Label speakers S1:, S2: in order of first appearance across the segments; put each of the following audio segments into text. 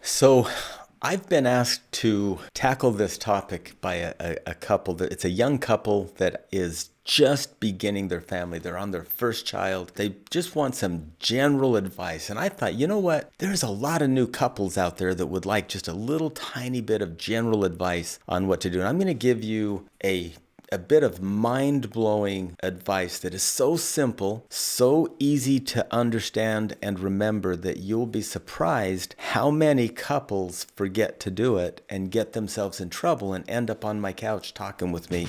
S1: So I've been asked to tackle this topic by a couple that it's a young couple that is just beginning their family. They're on their first child. They just want some general advice. And I thought, you know what? There's a lot of new couples out there that would like just a little tiny bit of general advice on what to do. And I'm going to give you a bit of mind-blowing advice that is so simple, so easy to understand and remember that you'll be surprised how many couples forget to do it and get themselves in trouble and end up on my couch talking with me.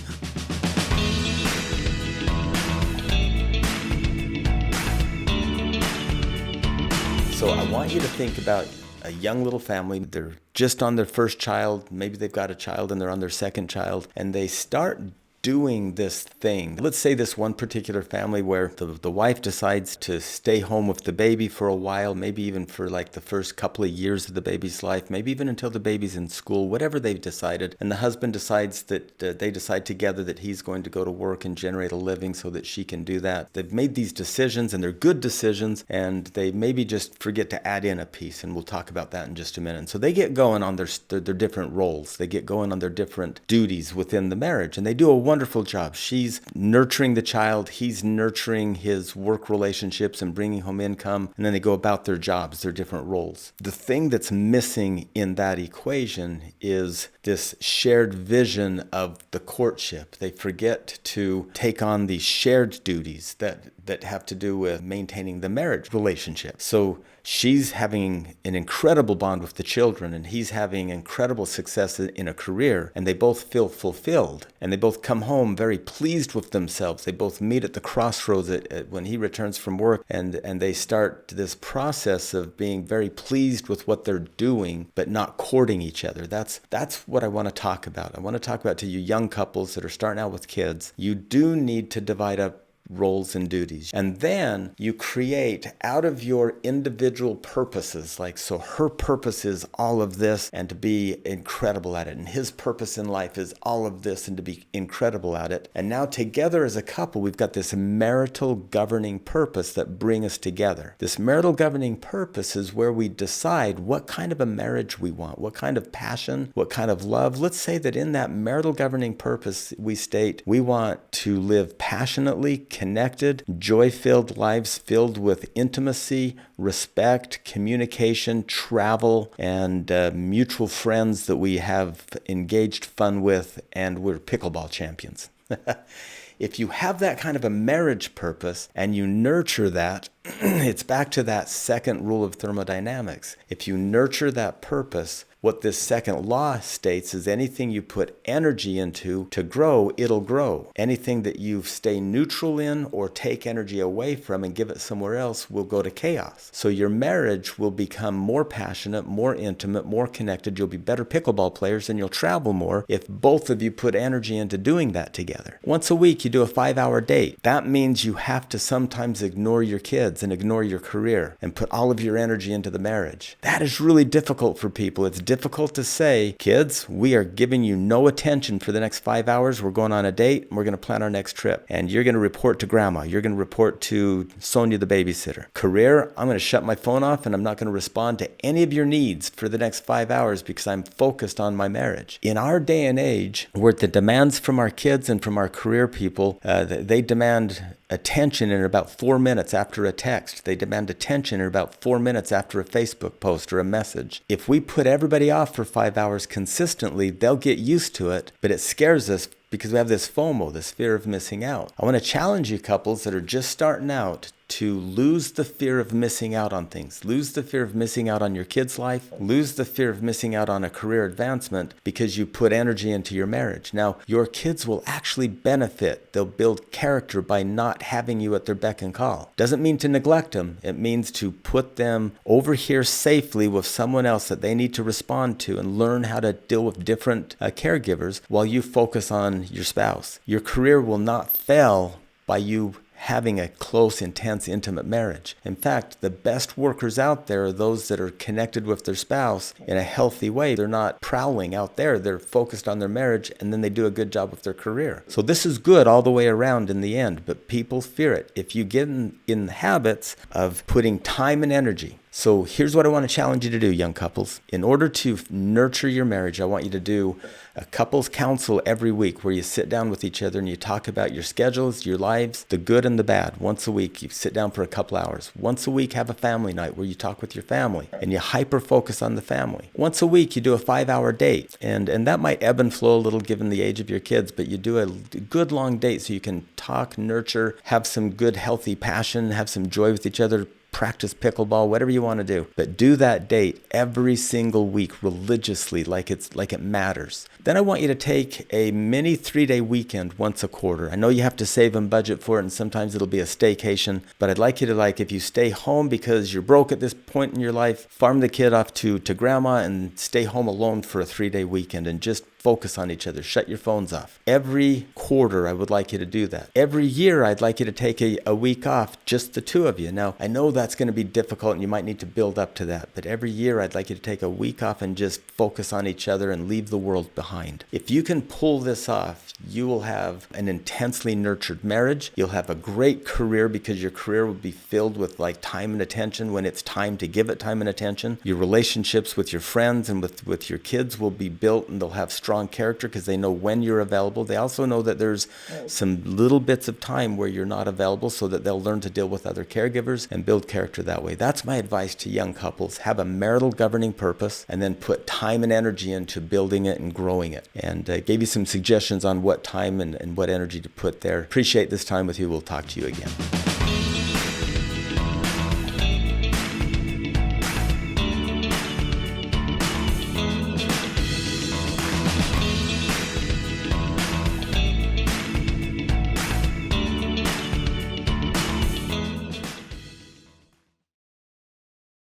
S1: So I want you to think about a young little family. They're just on their first child. Maybe they've got a child and they're on their second child, and they start doing this thing. Let's say this one particular family where the wife decides to stay home with the baby for a while, maybe even for like the first couple of years of the baby's life, maybe even until the baby's in school, whatever they've decided. And the husband decides that they decide together that he's going to go to work and generate a living so that she can do that. They've made these decisions and they're good decisions, and they maybe just forget to add in a piece, and we'll talk about that in just a minute. So they get going on their different roles. They get going on their different duties within the marriage, and they do a wonderful job. She's nurturing the child, he's nurturing his work relationships and bringing home income, and then they go about their jobs, their different roles. The thing that's missing in that equation is this shared vision of the courtship. They forget to take on these shared duties that have to do with maintaining the marriage relationship. So she's having an incredible bond with the children, and he's having incredible success in a career, and they both feel fulfilled, and they both come home very pleased with themselves. They both meet at the crossroads when he returns from work, and they start this process of being very pleased with what they're doing, but not courting each other. That's what I want to talk about. I want to talk about to you young couples that are starting out with kids. You do need to divide up roles and duties. And then you create out of your individual purposes, like, so her purpose is all of this and to be incredible at it. And his purpose in life is all of this and to be incredible at it. And now together as a couple, we've got this marital governing purpose that bring us together. This marital governing purpose is where we decide what kind of a marriage we want, what kind of passion, what kind of love. Let's say that in that marital governing purpose, we state we want to live passionately, connected, joy-filled lives filled with intimacy, respect, communication, travel, and mutual friends that we have engaged fun with, and we're pickleball champions. If you have that kind of a marriage purpose and you nurture that, it's back to that second rule of thermodynamics. If you nurture that purpose, what this second law states is anything you put energy into to grow, it'll grow. Anything that you stay neutral in or take energy away from and give it somewhere else will go to chaos. So your marriage will become more passionate, more intimate, more connected. You'll be better pickleball players and you'll travel more if both of you put energy into doing that together. Once a week, you do a 5-hour date. That means you have to sometimes ignore your kids and ignore your career and put all of your energy into the marriage. That is really difficult for people. It's difficult to say, kids, we are giving you no attention for the next 5 hours. We're going on a date and we're going to plan our next trip. And you're going to report to grandma. You're going to report to Sonia, the babysitter. Career, I'm going to shut my phone off and I'm not going to respond to any of your needs for the next 5 hours because I'm focused on my marriage. In our day and age, where the demands from our kids and from our career people, they demand attention in about 4 minutes after a text. They demand attention in about 4 minutes after a Facebook post or a message. If we put everybody off for 5 hours consistently, they'll get used to it, but it scares us because we have this FOMO, this fear of missing out. I want to challenge you couples that are just starting out to lose the fear of missing out on things. Lose the fear of missing out on your kid's life. Lose the fear of missing out on a career advancement because you put energy into your marriage. Now, your kids will actually benefit. They'll build character by not having you at their beck and call. Doesn't mean to neglect them. It means to put them over here safely with someone else that they need to respond to and learn how to deal with different caregivers while you focus on your spouse. Your career will not fail by you having a close, intense, intimate marriage. In fact, the best workers out there are those that are connected with their spouse in a healthy way. They're not prowling out there. They're focused on their marriage, and then they do a good job with their career. So this is good all the way around in the end, but people fear it. If you get in the habits of putting time and energy, So here's what I want to challenge you to do, young couples. In order to nurture your marriage, I want you to do a couples council every week where you sit down with each other and you talk about your schedules, your lives, the good and the bad. Once a week, you sit down for a couple hours. Once a week, have a family night where you talk with your family and you hyper focus on the family. Once a week, you do a 5-hour date. And that might ebb and flow a little given the age of your kids, but you do a good long date so you can talk, nurture, have some good healthy passion, have some joy with each other, practice pickleball, whatever you want to do. But do that date every single week religiously, like it matters. Then I want you to take a mini 3-day weekend once a quarter. I know you have to save and budget for it, and sometimes it'll be a staycation, but I'd like you to, if you stay home because you're broke at this point in your life, farm the kid off to grandma and stay home alone for a 3-day weekend and just focus on each other. Shut your phones off. Every quarter, I would like you to do that. Every year, I'd like you to take a week off, just the two of you. Now, I know that's going to be difficult and you might need to build up to that, but every year, I'd like you to take a week off and just focus on each other and leave the world behind. If you can pull this off, you will have an intensely nurtured marriage. You'll have a great career because your career will be filled with time and attention when it's time to give it time and attention. Your relationships with your friends and with your kids will be built, and they'll have strong character because they know when you're available. They also know that there's some little bits of time where you're not available so that they'll learn to deal with other caregivers and build character that way. That's my advice to young couples. Have a marital governing purpose and then put time and energy into building it and growing it. And gave you some suggestions on what time and what energy to put there. Appreciate this time with you. We'll talk to you again.